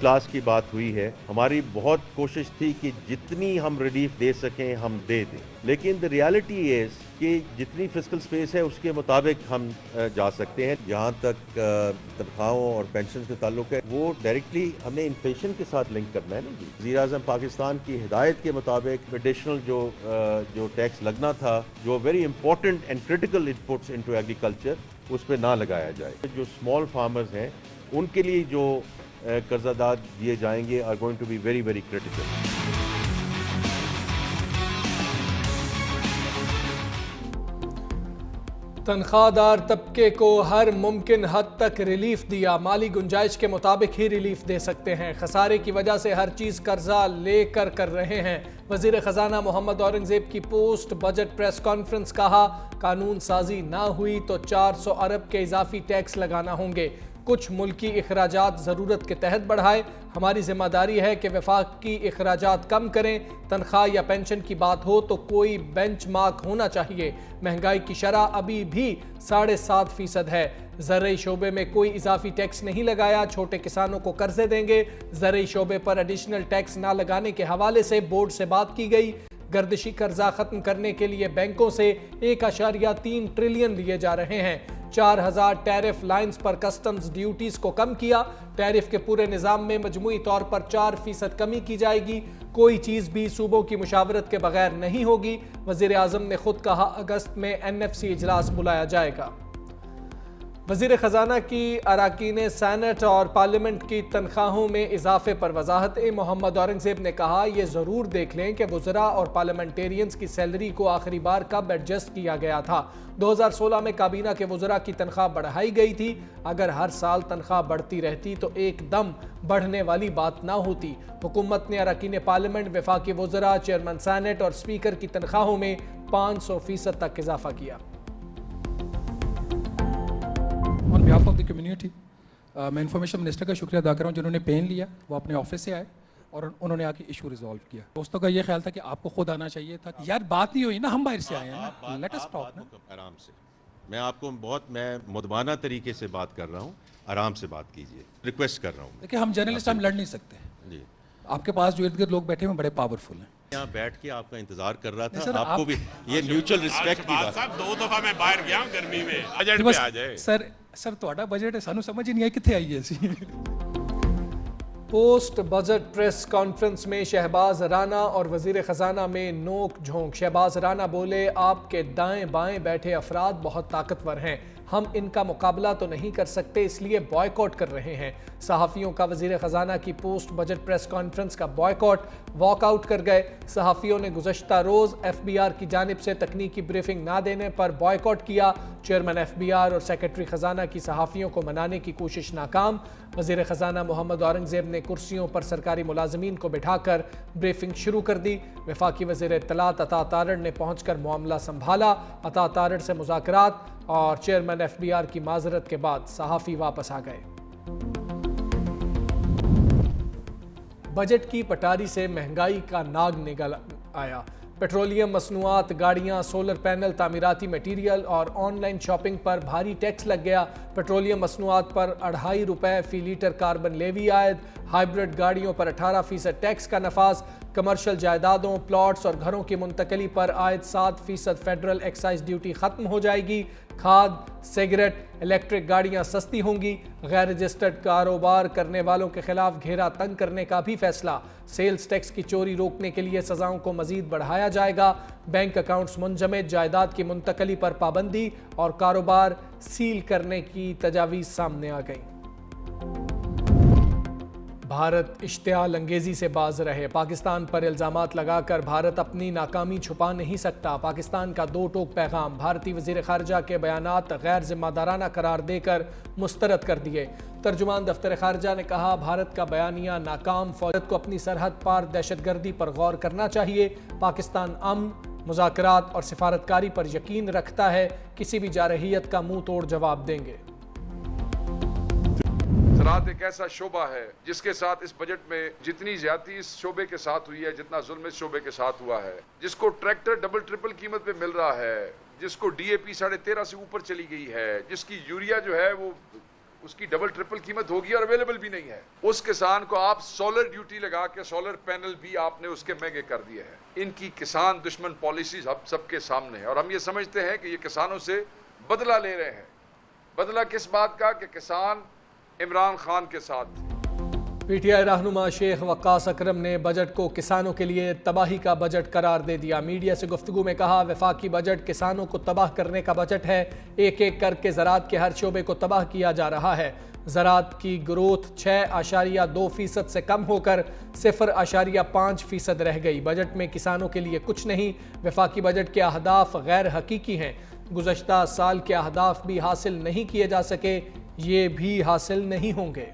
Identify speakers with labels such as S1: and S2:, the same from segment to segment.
S1: Class کی بات ہوئی ہے، ہماری بہت کوشش تھی کہ جتنی ہم ریلیف دے سکیں ہم دے دیں، لیکن دی ریالٹی از کہ جتنی فسکل سپیس ہے اس کے مطابق ہم جا سکتے ہیں۔ جہاں تک تنخواہوں اور پینشن کا تعلق ہے وہ ڈائریکٹلی ہم نے انفلیشن کے ساتھ لنک کرنا ہے نا جی۔ وزیر اعظم پاکستان کی ہدایت کے مطابق ایڈیشنل جو ٹیکس لگنا تھا، جو very important and critical inputs into agriculture, اس پہ نہ لگایا جائے۔ جو اسمال فارمرز ہیں ان کے لیے جو قرضہ داد دیے جائیں گے are going to be very very critical۔
S2: تنخواہ دار طبقے کو ہر ممکن حد تک ریلیف دیا، مالی گنجائش کے مطابق ہی ریلیف دے سکتے ہیں، خسارے کی وجہ سے ہر چیز قرضہ لے کر رہے ہیں۔ وزیر خزانہ محمد اورنگزیب کی پوسٹ بجٹ پریس کانفرنس، کہا قانون سازی نہ ہوئی تو 400 ارب کے اضافی ٹیکس لگانا ہوں گے، کچھ ملکی اخراجات ضرورت کے تحت بڑھائے، ہماری ذمہ داری ہے کہ وفاقی اخراجات کم کریں، تنخواہ یا پینشن کی بات ہو تو کوئی بینچ مارک ہونا چاہیے، مہنگائی کی شرح ابھی بھی 7.5% ہے، زرعی شعبے میں کوئی اضافی ٹیکس نہیں لگایا، چھوٹے کسانوں کو قرضے دیں گے، زرعی شعبے پر ایڈیشنل ٹیکس نہ لگانے کے حوالے سے بورڈ سے بات کی گئی، گردشی قرضہ ختم کرنے کے لیے بینکوں سے 1.3 ٹریلین لیے جا رہے ہیں، 4000 ٹیرف لائنز پر کسٹمز ڈیوٹیز کو کم کیا، ٹیرف کے پورے نظام میں مجموعی طور پر 4% کمی کی جائے گی، کوئی چیز بھی صوبوں کی مشاورت کے بغیر نہیں ہوگی، وزیر اعظم نے خود کہا اگست میں NFC اجلاس بلایا جائے گا۔ وزیر خزانہ کی اراکین سینٹ اور پارلیمنٹ کی تنخواہوں میں اضافے پر وضاحت، محمد اورنگزیب نے کہا یہ ضرور دیکھ لیں کہ وزراء اور پارلیمنٹیرینز کی سیلری کو آخری بار کب ایڈجسٹ کیا گیا تھا۔ 2016 میں کابینہ کے وزراء کی تنخواہ بڑھائی گئی تھی، اگر ہر سال تنخواہ بڑھتی رہتی تو ایک دم بڑھنے والی بات نہ ہوتی۔ حکومت نے اراکین پارلیمنٹ، وفاقی وزراء، چیئرمین سینٹ اور اسپیکر کی تنخواہوں میں 500% تک اضافہ کیا۔
S3: آن بیہاف آف دی کمیونٹی میں انفارمیشن منسٹر کا شکریہ ادا کر رہا ہوں جنہوں نے پین لیا، وہ اپنے آفس سے آئے اور انہوں نے آ کے ایشو ریزالو کیا۔ دوستوں کا یہ خیال تھا کہ آپ کو خود آنا چاہیے تھا، یار بات نہیں ہوئی نا، ہم باہر سے آئے ہیں نا، لیٹ اس ٹاک نا۔
S1: آرام سے، میں آپ کو میں مدبانہ طریقے سے بات کر رہا ہوں، آرام سے بات کیجیے، ریکویسٹ کر رہا ہوں۔
S3: دیکھیں ہم جرنلسٹ ہم لڑ نہیں سکتے
S1: جی،
S3: آپ کے پاس جو ارد گرد لوگ بیٹھے ہوئے بڑے پاورفل ہیں۔
S1: یہاں بیٹھ کے آپ کا انتظار کر رہا
S3: سر،
S1: تھا، آپ کو بھی یہ میوچل ریسپیکٹ کی بات ہے۔
S4: صاحب 2 دفعہ میں باہر گیا ہوں گرمی میں، بجٹ پہ آ جائے۔
S3: سر تہاڈا بجٹ ہے، سانو سمجھ ہی نہیں آئی کتنے آئی ہے اسی۔
S2: پوسٹ بجٹ پریس کانفرنس میں شہباز رانا اور وزیر خزانہ میں نوک جھونک، شہباز رانا بولے آپ کے دائیں بائیں بیٹھے افراد بہت طاقتور ہیں، ہم ان کا مقابلہ تو نہیں کر سکتے اس لیے بائیکاٹ کر رہے ہیں، صحافیوں کا وزیر خزانہ کی پوسٹ بجٹ پریس کانفرنس کا بائیکاٹ، واک آؤٹ کر گئے، صحافیوں نے گزشتہ روز FBR کی جانب سے تکنیکی بریفنگ نہ دینے پر بائیکاٹ کیا، چیئرمین FBR اور سیکرٹری خزانہ کی صحافیوں کو منانے کی کوشش ناکام، وزیر خزانہ محمد اورنگزیب نے کرسیوں پر سرکاری ملازمین کو بٹھا کر بریفنگ شروع کر دی، وفاقی وزیر اطلاعات عطا تارڑ نے پہنچ کر معاملہ سنبھالا، عطا تارڑ سے مذاکرات اور چیئرمین FBR کی معذرت کے بعد صحافی واپس آ گئے۔ بجٹ کی پٹاری سے مہنگائی کا ناگ نکل آیا، پیٹرولیم مصنوعات، گاڑیاں، سولر پینل، تعمیراتی میٹیریل اور آن لائن شاپنگ پر بھاری ٹیکس لگ گیا، پیٹرولیم مصنوعات پر 2.5 روپے فی لیٹر کاربن لیوی عائد، ہائیبرڈ گاڑیوں پر 18% ٹیکس کا نفاذ، کمرشل جائیدادوں، پلاٹس اور گھروں کی منتقلی پر عائد 7% فیڈرل ایکسائز ڈیوٹی ختم ہو جائے گی، کھاد، سگریٹ، الیکٹرک گاڑیاں سستی ہوں گی، غیر رجسٹرڈ کاروبار کرنے والوں کے خلاف گھیرا تنگ کرنے کا بھی فیصلہ، سیلز ٹیکس کی چوری روکنے کے لیے سزاؤں کو مزید بڑھایا جائے گا، بینک اکاؤنٹس منجمد، جائیداد کی منتقلی پر پابندی اور کاروبار سیل کرنے کی تجاویز سامنے آ گئیں۔ بھارت اشتعال انگیزی سے باز رہے، پاکستان پر الزامات لگا کر بھارت اپنی ناکامی چھپا نہیں سکتا، پاکستان کا 2 ٹوک پیغام، بھارتی وزیر خارجہ کے بیانات غیر ذمہ دارانہ قرار دے کر مسترد کر دیے، ترجمان دفتر خارجہ نے کہا بھارت کا بیانیہ ناکام، فوج کو اپنی سرحد پار دہشت گردی پر غور کرنا چاہیے، پاکستان امن، مذاکرات اور سفارتکاری پر یقین رکھتا ہے، کسی بھی جارحیت کا منہ توڑ جواب دیں گے۔
S5: زراعت ایک ایسا شعبہ ہے جس کے ساتھ اس بجٹ میں جتنی زیادتی اس شعبے کے ساتھ ہوئی ہے، جتنا ظلم اس شعبے کے ساتھ ہوا ہے، جس کو ٹریکٹر ڈبل ٹرپل قیمت پہ مل رہا ہے، جس کو DAP 13.5 سے اوپر چلی گئی ہے، جس کی یوریا جو ہے وہ اس کی ڈبل ٹرپل قیمت ہوگی اور اویلیبل بھی نہیں ہے. اس کسان کو آپ سولر ڈیوٹی لگا کے سولر پینل بھی آپ نے اس کے مہنگے کر دیے ہیں. ان کی کسان دشمن پالیسیز اب سب کے سامنے ہے اور ہم یہ سمجھتے ہیں کہ یہ کسانوں سے بدلہ لے رہے ہیں. بدلہ کس بات کا؟ کہ کسان عمران خان کے ساتھ.
S2: پی ٹی آئی رہنما شیخ وقاص اکرم نے بجٹ کو کسانوں کے لیے تباہی کا بجٹ قرار دے دیا. میڈیا سے گفتگو میں کہا وفاقی بجٹ کسانوں کو تباہ کرنے کا بجٹ ہے. ایک ایک کر کے زراعت کے ہر شعبے کو تباہ کیا جا رہا ہے. زراعت کی گروتھ 6.2% سے کم ہو کر 0.5% رہ گئی. بجٹ میں کسانوں کے لیے کچھ نہیں. وفاقی بجٹ کے اہداف غیر حقیقی ہیں. گزشتہ سال کے اہداف بھی حاصل نہیں کیے جا سکے، یہ بھی حاصل نہیں ہوں گے.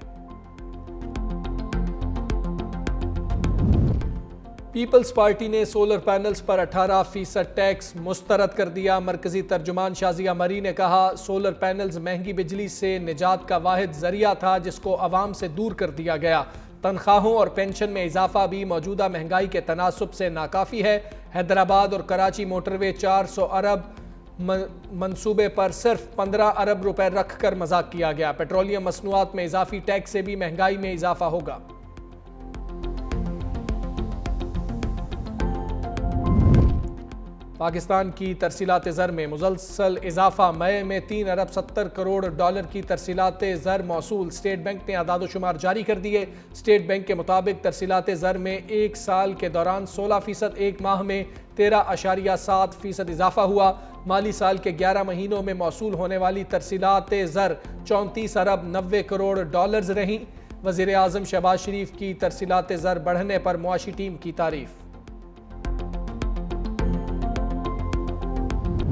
S2: پیپلز پارٹی نے سولر پینلز پر 18% ٹیکس مسترد کر دیا. مرکزی ترجمان شازیہ مری نے کہا سولر پینلز مہنگی بجلی سے نجات کا واحد ذریعہ تھا جس کو عوام سے دور کر دیا گیا. تنخواہوں اور پینشن میں اضافہ بھی موجودہ مہنگائی کے تناسب سے ناکافی ہے. حیدرآباد اور کراچی موٹر وے 400 ارب منصوبے پر صرف 15 ارب روپے رکھ کر مذاق کیا گیا. پیٹرولیم مصنوعات میں اضافی ٹیکس سے بھی مہنگائی میں اضافہ ہوگا. پاکستان کی ترسیلات زر میں مسلسل اضافہ. مئی میں 3 ارب 70 کروڑ ڈالر کی ترسیلات زر موصول. اسٹیٹ بینک نے اعداد و شمار جاری کر دیے. اسٹیٹ بینک کے مطابق ترسیلات زر میں ایک سال کے دوران 16%، ایک ماہ میں 13.7% اضافہ ہوا. مالی سال کے 11 مہینوں میں موصول ہونے والی ترسیلات زر 34 ارب 90 کروڑ ڈالرز رہیں. وزیر اعظم شہباز شریف کی ترسیلات زر بڑھنے پر معاشی ٹیم کی تعریف.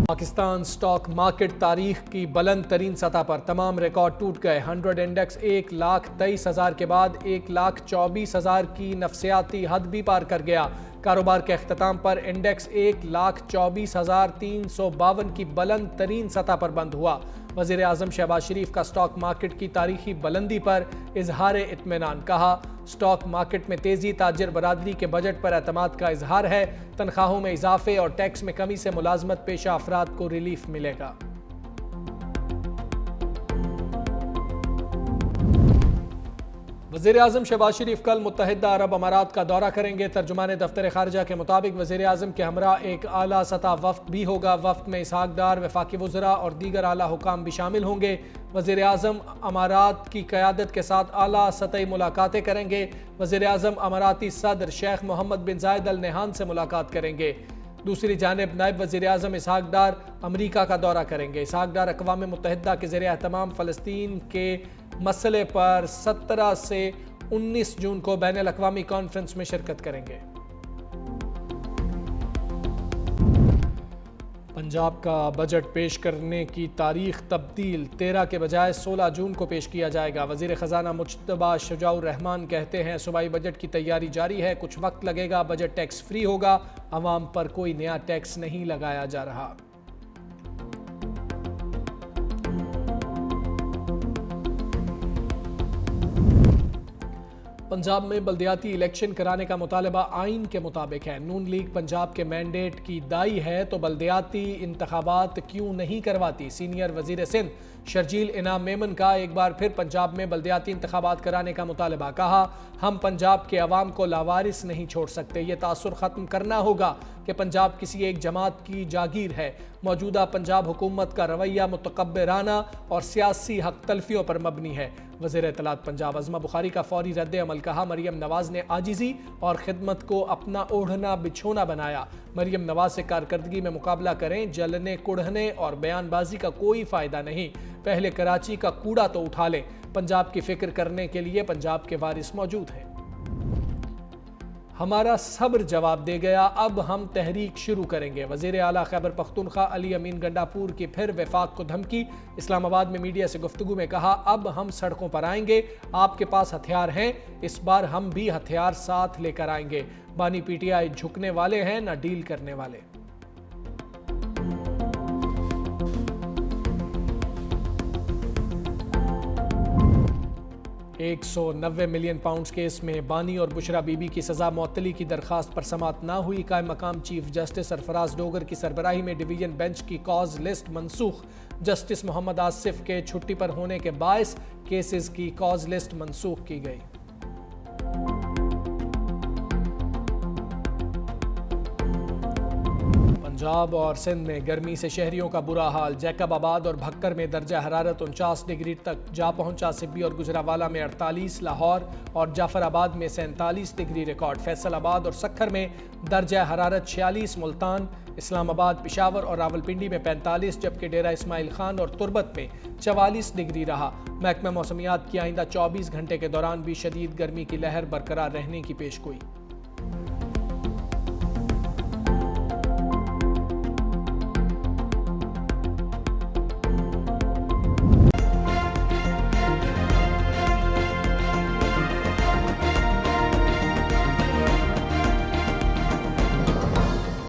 S2: پاکستان سٹاک مارکیٹ تاریخ کی بلند ترین سطح پر. تمام ریکارڈ ٹوٹ گئے. 100 انڈیکس 1,23,000 کے بعد 1,24,000 کی نفسیاتی حد بھی پار کر گیا. کاروبار کے اختتام پر انڈیکس 1,24,352 کی بلند ترین سطح پر بند ہوا. وزیر اعظم شہباز شریف کا سٹاک مارکیٹ کی تاریخی بلندی پر اظہار اطمینان. کہا سٹاک مارکیٹ میں تیزی تاجر برادری کے بجٹ پر اعتماد کا اظہار ہے. تنخواہوں میں اضافے اور ٹیکس میں کمی سے ملازمت پیشہ افراد کو ریلیف ملے گا. وزیر اعظم شہباز شریف کل متحدہ عرب امارات کا دورہ کریں گے. ترجمان دفتر خارجہ کے مطابق وزیر اعظم کے ہمراہ ایک اعلیٰ سطح وفد بھی ہوگا. وفد میں اسحاق ڈار، وفاقی وزراء اور دیگر اعلیٰ حکام بھی شامل ہوں گے. وزیر اعظم امارات کی قیادت کے ساتھ اعلیٰ سطحی ملاقاتیں کریں گے. وزیر اعظم اماراتی صدر شیخ محمد بن زائد ال نہیان سے ملاقات کریں گے. دوسری جانب نائب وزیر اعظم اسحاق ڈار امریکہ کا دورہ کریں گے. اسحاق ڈار اقوام متحدہ کے زیر اہتمام فلسطین کے مسئلے پر 17 سے 19 جون کو بین الاقوامی کانفرنس میں شرکت کریں گے. پنجاب کا بجٹ پیش کرنے کی تاریخ تبدیل، 13 کے بجائے 16 جون کو پیش کیا جائے گا. وزیر خزانہ مجتبیٰ شجاع الرحمان کہتے ہیں صوبائی بجٹ کی تیاری جاری ہے، کچھ وقت لگے گا. بجٹ ٹیکس فری ہوگا، عوام پر کوئی نیا ٹیکس نہیں لگایا جا رہا. پنجاب میں بلدیاتی الیکشن کرانے کا مطالبہ آئین کے مطابق ہے. نون لیگ پنجاب کے مینڈیٹ کی دائی ہے تو بلدیاتی انتخابات کیوں نہیں کرواتی؟ سینئر وزیر سندھ شرجیل انعام میمن کا ایک بار پھر پنجاب میں بلدیاتی انتخابات کرانے کا مطالبہ. کہا ہم پنجاب کے عوام کو لاوارث نہیں چھوڑ سکتے. یہ تاثر ختم کرنا ہوگا کہ پنجاب کسی ایک جماعت کی جاگیر ہے. موجودہ پنجاب حکومت کا رویہ متکبرانہ اور سیاسی حق تلفیوں پر مبنی ہے. وزیر اطلاعات پنجاب عظمہ بخاری کا فوری رد عمل. کہا مریم نواز نے عاجزی اور خدمت کو اپنا اوڑھنا بچھونا بنایا. مریم نواز سے کارکردگی میں مقابلہ کریں. جلنے کڑھنے اور بیان بازی کا کوئی فائدہ نہیں. پہلے کراچی کا کوڑا تو اٹھا لیں. پنجاب کی فکر کرنے کے لیے پنجاب کے وارث موجود ہیں. ہمارا صبر جواب دے گیا، اب ہم تحریک شروع کریں گے. وزیر اعلیٰ خیبر پختونخوا علی امین گنڈاپور کی پھر وفاق کو دھمکی. اسلام آباد میں میڈیا سے گفتگو میں کہا اب ہم سڑکوں پر آئیں گے. آپ کے پاس ہتھیار ہیں، اس بار ہم بھی ہتھیار ساتھ لے کر آئیں گے. بانی پی ٹی آئی جھکنے والے ہیں نہ ڈیل کرنے والے. 190 ملین پاؤنڈز کیس میں بانی اور بشرا بی بی کی سزا معطلی کی درخواست پر سماعت نہ ہوئی. قائم مقام چیف جسٹس سرفراز ڈوگر کی سربراہی میں ڈویژن بینچ کی کاز لسٹ منسوخ. جسٹس محمد آصف کے چھٹی پر ہونے کے باعث کیسز کی کاز لسٹ منسوخ کی گئی. پنجاب اور سندھ میں گرمی سے شہریوں کا برا حال. جیکب آباد اور بھکر میں درجہ حرارت 49 ڈگری تک جا پہنچا. سبی اور گجرانوالہ میں 48, لاہور اور جعفر آباد میں 47 ڈگری ریکارڈ. فیصل آباد اور سکھر میں درجہ حرارت 46. ملتان، اسلام آباد، پشاور اور راولپنڈی میں 45 جبکہ ڈیرہ اسماعیل خان اور تربت میں 44 ڈگری رہا. محکمہ موسمیات کی آئندہ 24 گھنٹے کے دوران بھی شدید گرمی کی لہر برقرار رہنے کی پیشگوئی.